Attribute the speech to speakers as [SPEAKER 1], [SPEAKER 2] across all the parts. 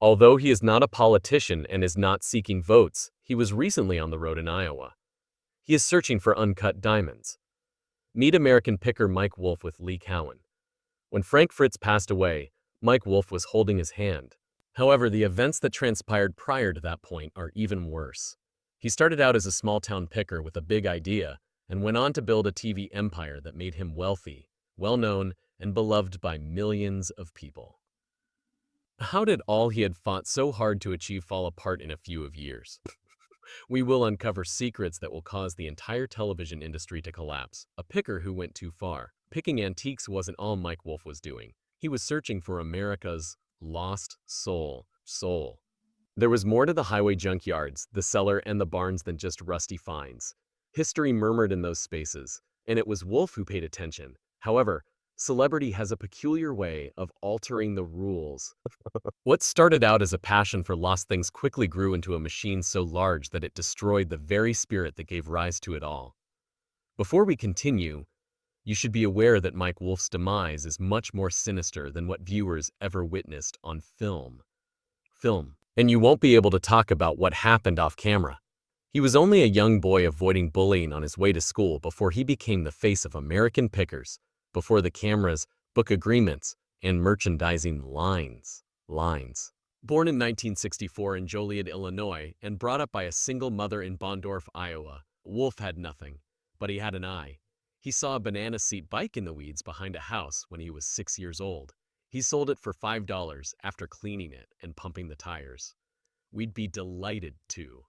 [SPEAKER 1] Although he is not a politician and is not seeking votes, he was recently on the road in Iowa. He is searching for uncut diamonds. Meet American picker Mike Wolfe with Lee Cowan. When Frank Fritz passed away, Mike Wolfe was holding his hand. However, the events that transpired prior to that point are even worse. He started out as a small-town picker with a big idea and went on to build a TV empire that made him wealthy, well-known, and beloved by millions of people. How did all he had fought so hard to achieve fall apart in a few of years? We will uncover secrets that will cause the entire television industry to collapse. A picker who went too far. Picking antiques wasn't all Mike Wolfe was doing. He was searching for America's lost soul. There was more to the highway junkyards, the cellar, and the barns than just rusty finds. History murmured in those spaces, and it was Wolfe who paid attention. However, celebrity has a peculiar way of altering the rules. What started out as a passion for lost things quickly grew into a machine so large that it destroyed the very spirit that gave rise to it all. Before we continue, you should be aware that Mike Wolfe's demise is much more sinister than what viewers ever witnessed on film. And you won't be able to talk about what happened off camera. He was only a young boy avoiding bullying on his way to school before he became the face of American pickers, before the cameras, book agreements, and merchandising lines. Born in 1964 in Joliet, Illinois, and brought up by a single mother in Bondorf, Iowa, Wolfe had nothing, but he had an eye. He saw a banana seat bike in the weeds behind a house when he was 6 years old. He sold it for $5 after cleaning it and pumping the tires. We'd be delighted to.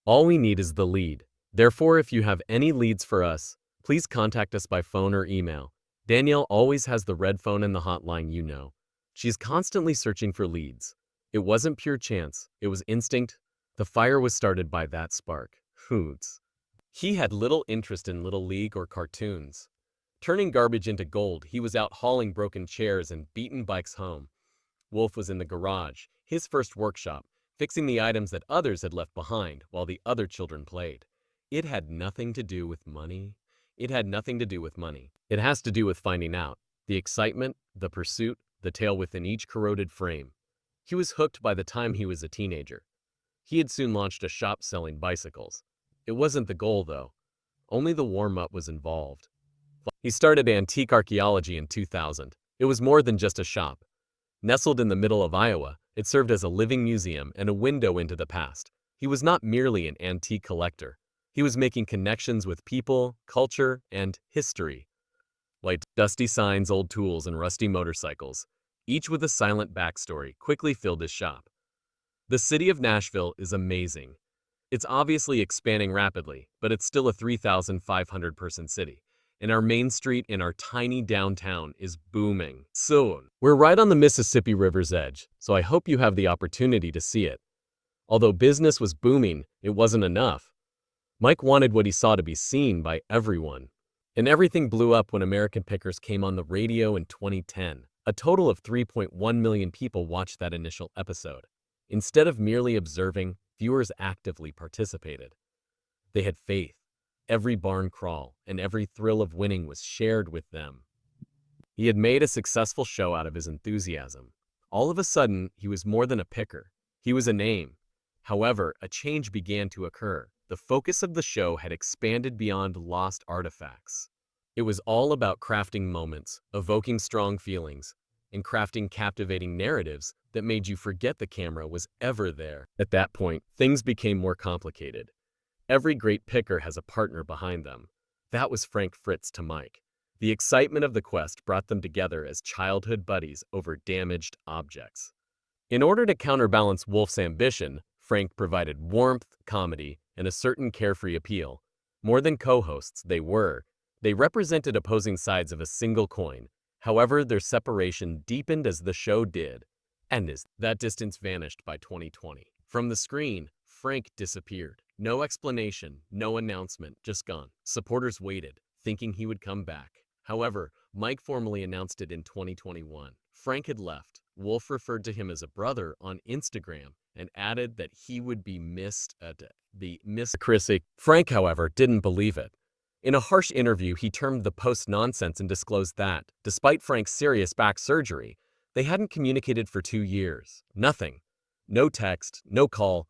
[SPEAKER 1] All we need is the lead. Therefore, if you have any leads for us, please contact us by phone or email. Danielle always has the red phone and the hotline, you know. She's constantly searching for leads. It wasn't pure chance. It was instinct. The fire was started by that spark. Hoots. He had little interest in Little League or cartoons. Turning garbage into gold, he was out hauling broken chairs and beaten bikes home. Wolfe was in the garage, his first workshop, fixing the items that others had left behind while the other children played. It had nothing to do with money. It has to do with finding out. The excitement, the pursuit, the tale within each corroded frame. He was hooked by the time he was a teenager. He had soon launched a shop selling bicycles. It wasn't the goal, though. Only the warm-up was involved. He started antique archaeology in 2000. It was more than just a shop. Nestled in the middle of Iowa, it served as a living museum and a window into the past. He was not merely an antique collector. He was making connections with people, culture, and history. Like dusty signs, old tools, and rusty motorcycles, each with a silent backstory, quickly filled his shop. The city of Nashville is amazing. It's obviously expanding rapidly, but it's still a 3,500-person city. And our main street in our tiny downtown is booming. Soon. We're right on the Mississippi River's edge, so I hope you have the opportunity to see it. Although business was booming, it wasn't enough. Mike wanted what he saw to be seen by everyone. And everything blew up when American Pickers came on the radio in 2010. A total of 3.1 million people watched that initial episode. Instead of merely observing, viewers actively participated. They had faith. Every barn crawl and every thrill of winning was shared with them. He had made a successful show out of his enthusiasm. All of a sudden, he was more than a picker. He was a name. However, a change began to occur. The focus of the show had expanded beyond lost artifacts. It was all about crafting moments, evoking strong feelings, and crafting captivating narratives that made you forget the camera was ever there. At that point, things became more complicated. Every great picker has a partner behind them. That was Frank Fritz to Mike. The excitement of the quest brought them together as childhood buddies over damaged objects. In order to counterbalance Wolfe's ambition, Frank provided warmth, comedy, and a certain carefree appeal. More than co-hosts, they represented opposing sides of a single coin. However, their separation deepened as the show did, and as that distance vanished by 2020. From the screen, Frank disappeared. No explanation, no announcement, just gone. Supporters waited, thinking he would come back. However, Mike formally announced it in 2021. Frank had left. Wolfe referred to him as a brother on Instagram and added that he would be missed at the Miss Chrissy. Frank, however, didn't believe it. In a harsh interview, he termed the post nonsense and disclosed that, despite Frank's serious back surgery, They hadn't communicated for 2 years. Nothing. No text, no call,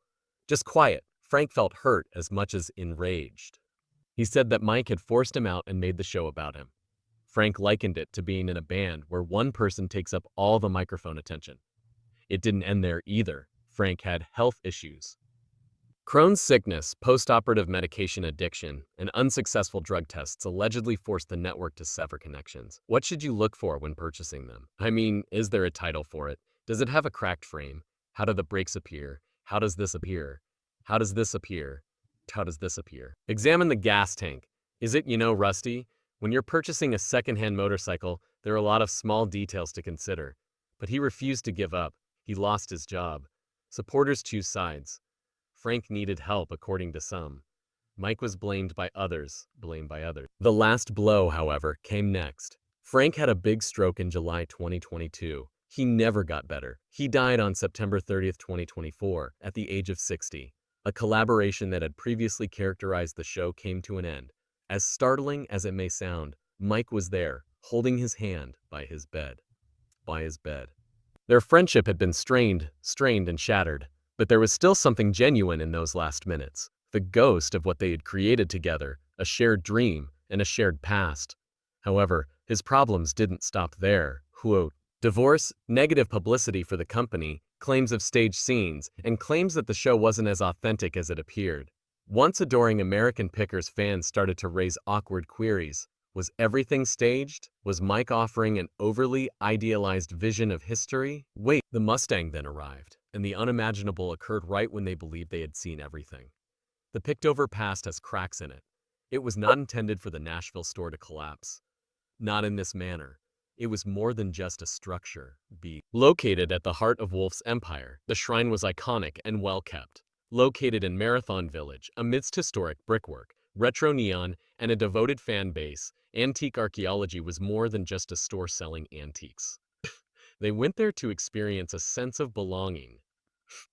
[SPEAKER 1] just quiet. Frank felt hurt as much as enraged. He said that Mike had forced him out and made the show about him. Frank likened it to being in a band where one person takes up all the microphone attention. It didn't end there either. Frank had health issues. Crohn's sickness, post-operative medication addiction, and unsuccessful drug tests allegedly forced the network to sever connections. What should you look for when purchasing them? I mean, is there a title for it? Does it have a cracked frame? How do the brakes appear? How does this appear? How does this appear? How does this appear? Examine the gas tank. Is it, rusty? When you're purchasing a secondhand motorcycle, there are a lot of small details to consider. But he refused to give up. He lost his job. Supporters choose sides. Frank needed help, according to some. Mike was blamed by others. The last blow, however, came next. Frank had a big stroke in July 2022. He never got better. He died on September 30th, 2024, at the age of 60. A collaboration that had previously characterized the show came to an end. As startling as it may sound, Mike was there, holding his hand by his bed. Their friendship had been strained and shattered. But there was still something genuine in those last minutes. The ghost of what they had created together, a shared dream and a shared past. However, his problems didn't stop there. Divorce, negative publicity for the company, claims of staged scenes, and claims that the show wasn't as authentic as it appeared. Once adoring American Pickers fans started to raise awkward queries. Was everything staged? Was Mike offering an overly idealized vision of history? Wait, the Mustang then arrived, and the unimaginable occurred right when they believed they had seen everything. The picked-over past has cracks in it. It was not intended for the Nashville store to collapse. Not in this manner. It was more than just a structure. Located at the heart of Wolfe's empire, the shrine was iconic and well-kept. Located in Marathon Village, amidst historic brickwork, retro neon, and a devoted fan base, antique archaeology was more than just a store selling antiques. They went there to experience a sense of belonging.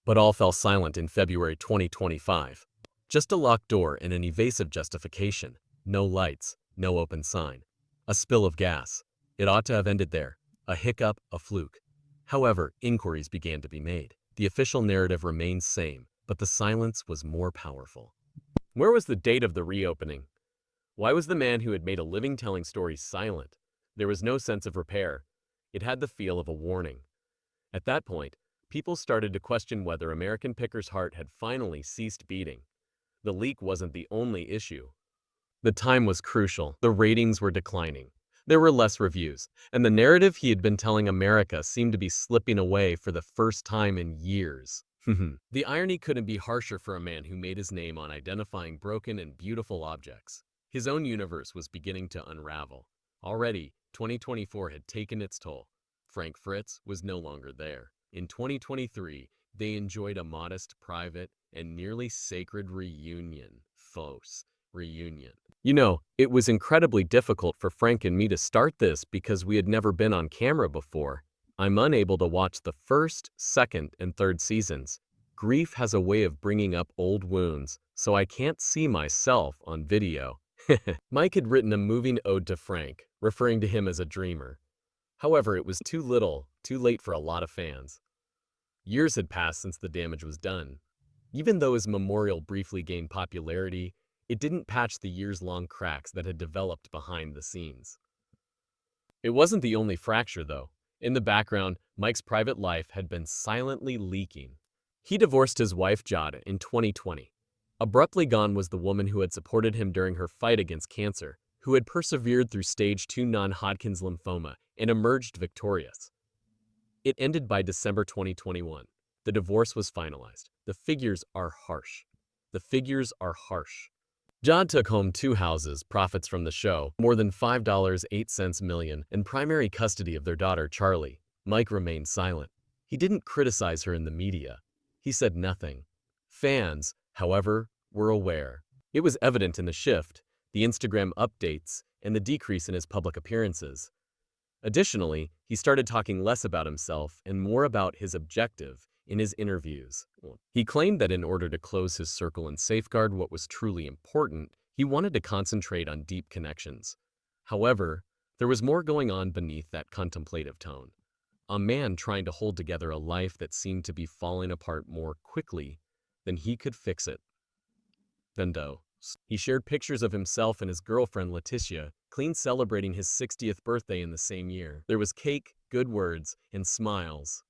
[SPEAKER 1] But all fell silent in February 2025. Just a locked door and an evasive justification. No lights, no open sign. A spill of gas. It ought to have ended there. A hiccup, a fluke. However, inquiries began to be made. The official narrative remained same, but the silence was more powerful. Where was the date of the reopening? Why was the man who had made a living telling stories silent? There was no sense of repair. It had the feel of a warning. At that point, people started to question whether American Pickers' heart had finally ceased beating. The leak wasn't the only issue. The time was crucial. The ratings were declining. There were less reviews, and the narrative he had been telling America seemed to be slipping away for the first time in years. The irony couldn't be harsher for a man who made his name on identifying broken and beautiful objects. His own universe was beginning to unravel. Already, 2024 had taken its toll. Frank Fritz was no longer there. In 2023, they enjoyed a modest, private, and nearly sacred reunion. It was incredibly difficult for Frank and me to start this because we had never been on camera before. I'm unable to watch the first, second, and third seasons. Grief has a way of bringing up old wounds, so I can't see myself on video. Mike had written a moving ode to Frank, referring to him as a dreamer. However, it was too little, too late for a lot of fans. Years had passed since the damage was done. Even though his memorial briefly gained popularity, it didn't patch the years-long cracks that had developed behind the scenes. It wasn't the only fracture, though. In the background, Mike's private life had been silently leaking. He divorced his wife Jada in 2020. Abruptly gone was the woman who had supported him during her fight against cancer, who had persevered through stage 2 non-Hodgkin's lymphoma and emerged victorious. It ended by December 2021. The divorce was finalized. The figures are harsh. Jad took home 2 houses, profits from the show, more than $5.08 million, and primary custody of their daughter, Charlie. Mike remained silent. He didn't criticize her in the media. He said nothing. Fans, however, were aware. It was evident in the shift, the Instagram updates, and the decrease in his public appearances. Additionally, he started talking less about himself and more about his objective in his interviews. He claimed that in order to close his circle and safeguard what was truly important, he wanted to concentrate on deep connections. However, there was more going on beneath that contemplative tone. a man trying to hold together a life that seemed to be falling apart more quickly than he could fix it. Vendo. He shared pictures of himself and his girlfriend Leticia, clean celebrating his 60th birthday in the same year. There was cake, good words, and smiles.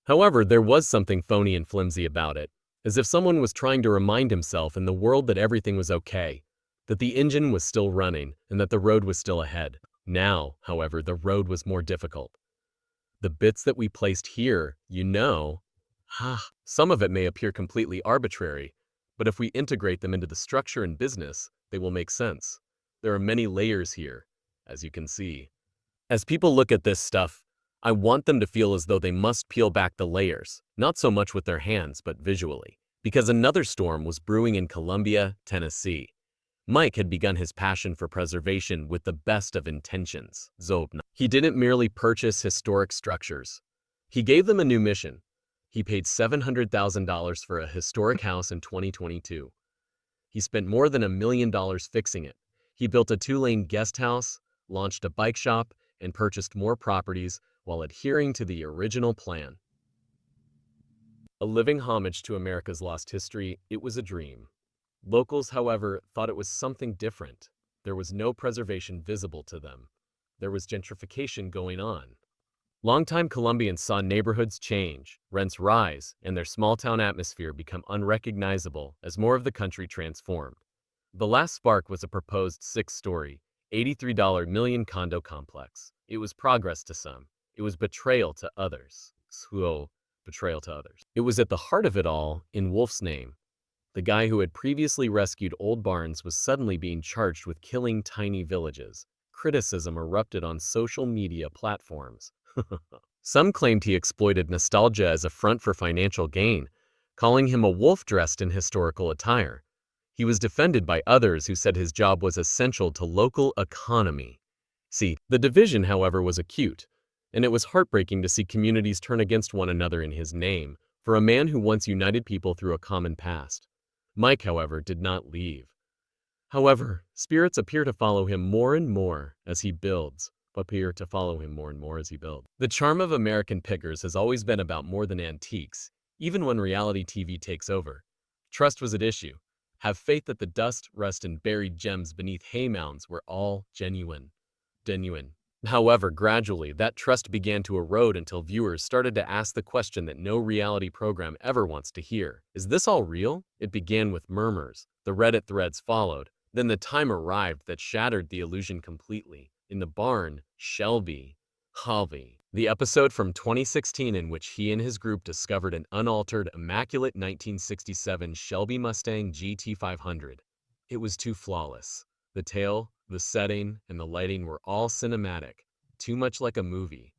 [SPEAKER 1] However, there was something phony and flimsy about it, as if someone was trying to remind himself in the world that everything was okay, that the engine was still running, and that the road was still ahead. Now, however, the road was more difficult. The bits that we placed here, some of it may appear completely arbitrary, but if we integrate them into the structure and business, they will make sense. There are many layers here, as you can see. As people look at this stuff, I want them to feel as though they must peel back the layers, not so much with their hands, but visually. Because another storm was brewing in Columbia, Tennessee. Mike had begun his passion for preservation with the best of intentions. He didn't merely purchase historic structures. He gave them a new mission. He paid $700,000 for a historic house in 2022. He spent more than $1 million fixing it. He built a 2-lane guest house, launched a bike shop, and purchased more properties while adhering to the original plan. A living homage to America's lost history, it was a dream. Locals, however, thought it was something different. There was no preservation visible to them. There was gentrification going on. Longtime Colombians saw neighborhoods change, rents rise, and their small-town atmosphere become unrecognizable as more of the country transformed. The last spark was a proposed 6-story, $83 million condo complex. It was progress to some. It was betrayal to others. It was at the heart of it all, in Wolfe's name. The guy who had previously rescued old barns was suddenly being charged with killing tiny villages. Criticism erupted on social media platforms. Some claimed he exploited nostalgia as a front for financial gain, calling him a wolf dressed in historical attire. He was defended by others who said his job was essential to local economy. See, the division, however, was acute, and it was heartbreaking to see communities turn against one another in his name, for a man who once united people through a common past. Mike, however, did not leave. However, spirits appear to follow him more and more as he builds. The charm of American Pickers has always been about more than antiques, even when reality TV takes over. Trust was at issue. Have faith that the dust, rust, and buried gems beneath hay mounds were all genuine. However, gradually, that trust began to erode until viewers started to ask the question that no reality program ever wants to hear. Is this all real? It began with murmurs. The Reddit threads followed. Then the time arrived that shattered the illusion completely. In the barn, Shelby Hobby. The episode from 2016 in which he and his group discovered an unaltered, immaculate 1967 Shelby Mustang GT500. It was too flawless. The tail, the setting, and the lighting were all cinematic, too much like a movie.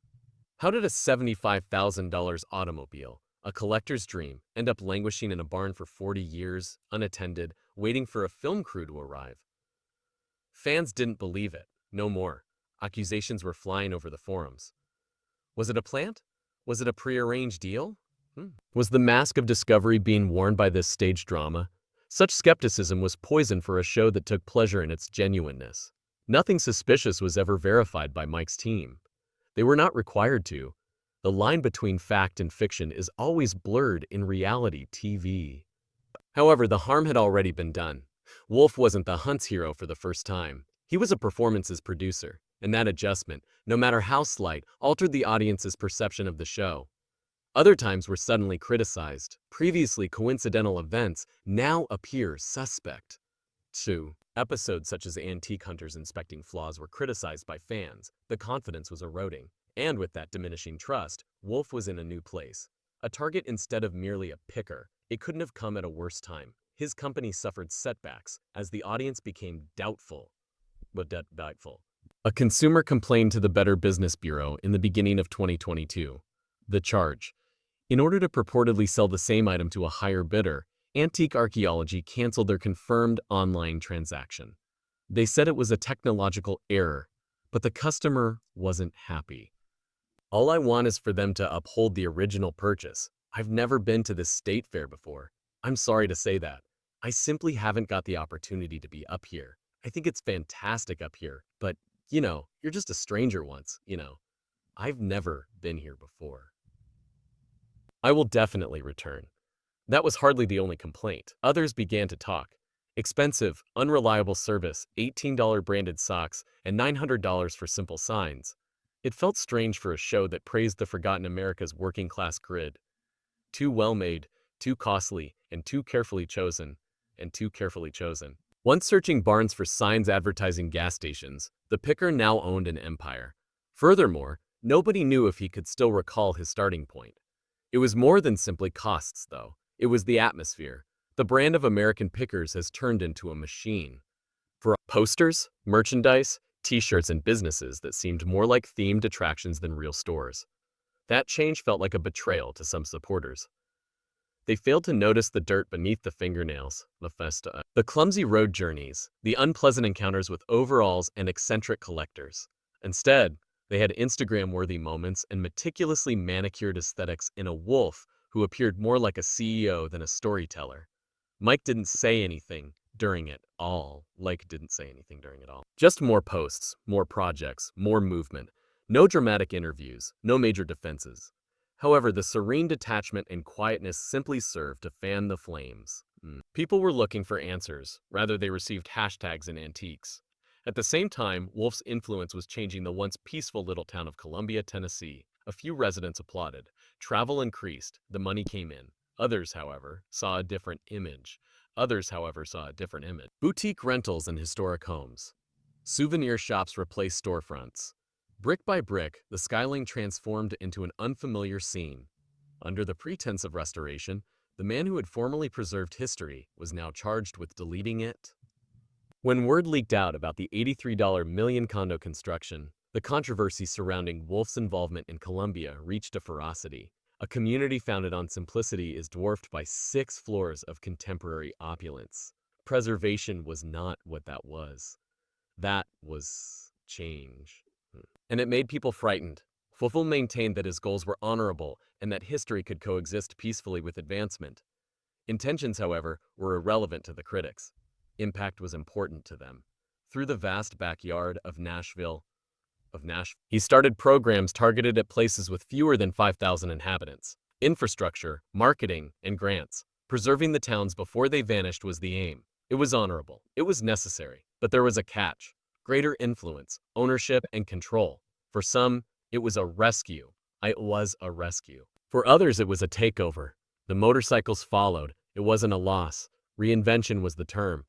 [SPEAKER 1] How did a $75,000 automobile, a collector's dream, end up languishing in a barn for 40 years, unattended, waiting for a film crew to arrive? Fans didn't believe it. No more. Accusations were flying over the forums. Was it a plant? Was it a prearranged deal? Was the mask of discovery being worn by this stage drama? Such skepticism was poison for a show that took pleasure in its genuineness. Nothing suspicious was ever verified by Mike's team. They were not required to. The line between fact and fiction is always blurred in reality TV. However, the harm had already been done. Wolfe wasn't the hunt's hero for the first time. He was a performance's producer, and that adjustment, no matter how slight, altered the audience's perception of the show. Other times were suddenly criticized. Previously coincidental events now appear suspect. 2. Episodes such as Antique Hunters inspecting flaws were criticized by fans. The confidence was eroding. And with that diminishing trust, Wolfe was in a new place. A target instead of merely a picker. It couldn't have come at a worse time. His company suffered setbacks as the audience became doubtful. A consumer complained to the Better Business Bureau in the beginning of 2022. The charge. In order to purportedly sell the same item to a higher bidder, Antique Archaeology canceled their confirmed online transaction. They said it was a technological error, but the customer wasn't happy. All I want is for them to uphold the original purchase. I've never been to this state fair before. I'm sorry to say that. I simply haven't got the opportunity to be up here. I think it's fantastic up here, but, you're just a stranger once. I've never been here before. I will definitely return. That was hardly the only complaint. Others began to talk. Expensive, unreliable service, $18 branded socks, and $900 for simple signs. It felt strange for a show that praised the forgotten America's working class grid. Too well made, too costly, and too carefully chosen. Once searching Barnes for signs advertising gas stations, the picker now owned an empire. Furthermore, nobody knew if he could still recall his starting point. It was more than simply costs, though. It was the atmosphere. The brand of American Pickers has turned into a machine. For posters, merchandise, t-shirts, and businesses that seemed more like themed attractions than real stores. That change felt like a betrayal to some supporters. They failed to notice the dirt beneath the fingernails, la festa, the clumsy road journeys, the unpleasant encounters with overalls and eccentric collectors. Instead, they had Instagram-worthy moments and meticulously manicured aesthetics in a Wolfe who appeared more like a CEO than a storyteller. Mike didn't say anything during it all. Like didn't say anything during it all. Just more posts, more projects, more movement. No dramatic interviews, no major defenses. However, the serene detachment and quietness simply served to fan the flames. People were looking for answers, rather they received hashtags and antiques. At the same time, Wolfe's influence was changing the once peaceful little town of Columbia, Tennessee. A few residents applauded. Travel increased, the money came in. Others, however, saw a different image. Boutique rentals and historic homes. Souvenir shops replaced storefronts. Brick by brick, the skyline transformed into an unfamiliar scene. Under the pretense of restoration, the man who had formerly preserved history was now charged with deleting it. When word leaked out about the $83 million condo construction, the controversy surrounding Wolfe's involvement in Columbia reached a ferocity. A community founded on simplicity is dwarfed by 6 floors of contemporary opulence. Preservation was not what that was. That was change. And it made people frightened. Wolfe maintained that his goals were honorable and that history could coexist peacefully with advancement. Intentions, however, were irrelevant to the critics. Impact was important to them. Through the vast backyard of Nashville, he started programs targeted at places with fewer than 5,000 inhabitants. Infrastructure, marketing, and grants. Preserving the towns before they vanished was the aim. It was honorable. It was necessary. But there was a catch. Greater influence, ownership, and control. For some, it was a rescue. For others, it was a takeover. The motorcycles followed. It wasn't a loss. Reinvention was the term.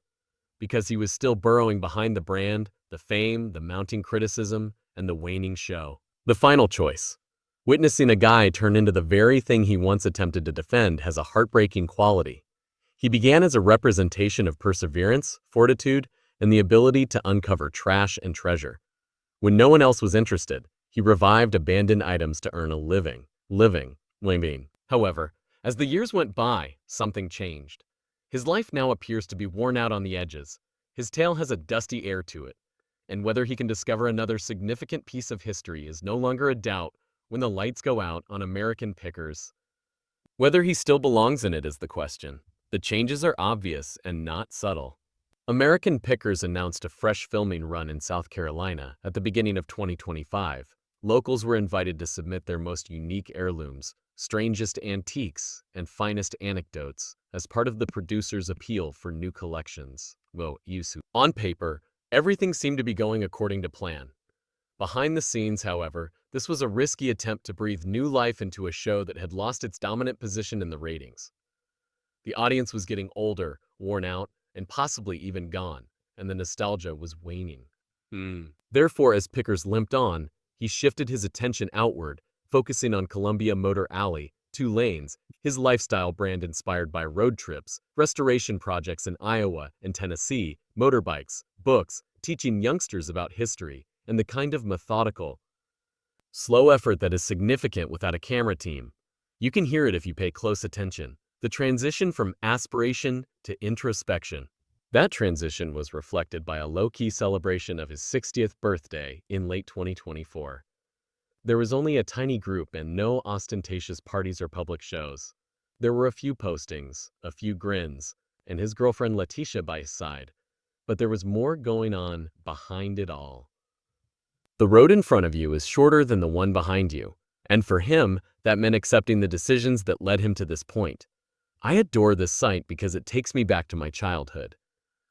[SPEAKER 1] Because he was still burrowing behind the brand, the fame, the mounting criticism, and the waning show. The final choice. Witnessing a guy turn into the very thing he once attempted to defend has a heartbreaking quality. He began as a representation of perseverance, fortitude, and the ability to uncover trash and treasure. When no one else was interested, he revived abandoned items to earn a living. However, as the years went by, something changed. His life now appears to be worn out on the edges. His tale has a dusty air to it, and whether he can discover another significant piece of history is no longer a doubt when the lights go out on American Pickers. Whether he still belongs in it is the question. The changes are obvious and not subtle. American Pickers announced a fresh filming run in South Carolina at the beginning of 2025. Locals were invited to submit their most unique heirlooms, strangest antiques, and finest anecdotes as part of the producer's appeal for new collections. On paper, everything seemed to be going according to plan. Behind the scenes, however, this was a risky attempt to breathe new life into a show that had lost its dominant position in the ratings. The audience was getting older, worn out, and possibly even gone, and the nostalgia was waning. Therefore, as Pickers limped on, he shifted his attention outward, focusing on Columbia Motor Alley, 2 lanes, his lifestyle brand inspired by road trips, restoration projects in Iowa and Tennessee, motorbikes, books, teaching youngsters about history, and the kind of methodical, slow effort that is significant without a camera team. You can hear it if you pay close attention. The transition from aspiration to introspection. That transition was reflected by a low-key celebration of his 60th birthday in late 2024. There was only a tiny group and no ostentatious parties or public shows. There were a few postings, a few grins, and his girlfriend Leticia by his side. But there was more going on behind it all. The road in front of you is shorter than the one behind you, and for him, that meant accepting the decisions that led him to this point. I adore this site because it takes me back to my childhood.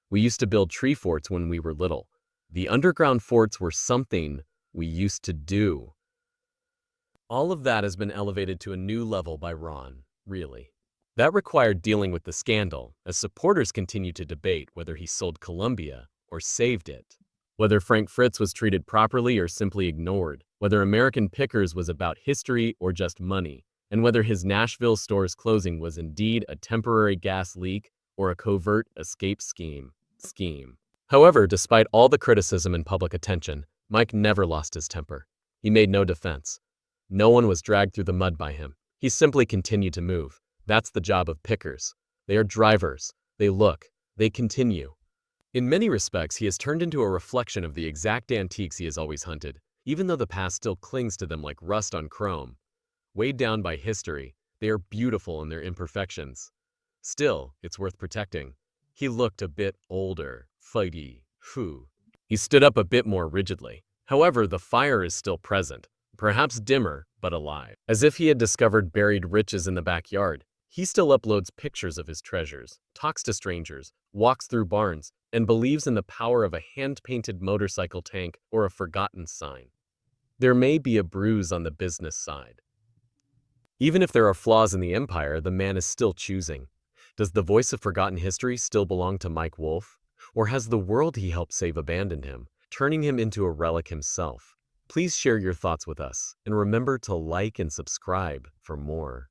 [SPEAKER 1] We used to build tree forts when we were little. The underground forts were something we used to do. All of that has been elevated to a new level by Ron, really. That required dealing with the scandal, as supporters continued to debate whether he sold Columbia or saved it, whether Frank Fritz was treated properly or simply ignored, whether American Pickers was about history or just money, and whether his Nashville store's closing was indeed a temporary gas leak or a covert escape scheme. However, despite all the criticism and public attention, Mike never lost his temper. He made no defense. No one was dragged through the mud by him. He simply continued to move. That's the job of pickers. They are drivers. They look. They continue. In many respects, he has turned into a reflection of the exact antiques he has always hunted, even though the past still clings to them like rust on chrome. Weighed down by history, they are beautiful in their imperfections. Still, it's worth protecting. He looked a bit older, fighty, He stood up a bit more rigidly. However, the fire is still present, perhaps dimmer, but alive. As if he had discovered buried riches in the backyard, he still uploads pictures of his treasures, talks to strangers, walks through barns, and believes in the power of a hand-painted motorcycle tank or a forgotten sign. There may be a bruise on the business side. Even if there are flaws in the empire, the man is still choosing. Does the voice of forgotten history still belong to Mike Wolfe? Or has the world he helped save abandoned him, turning him into a relic himself? Please share your thoughts with us, and remember to like and subscribe for more.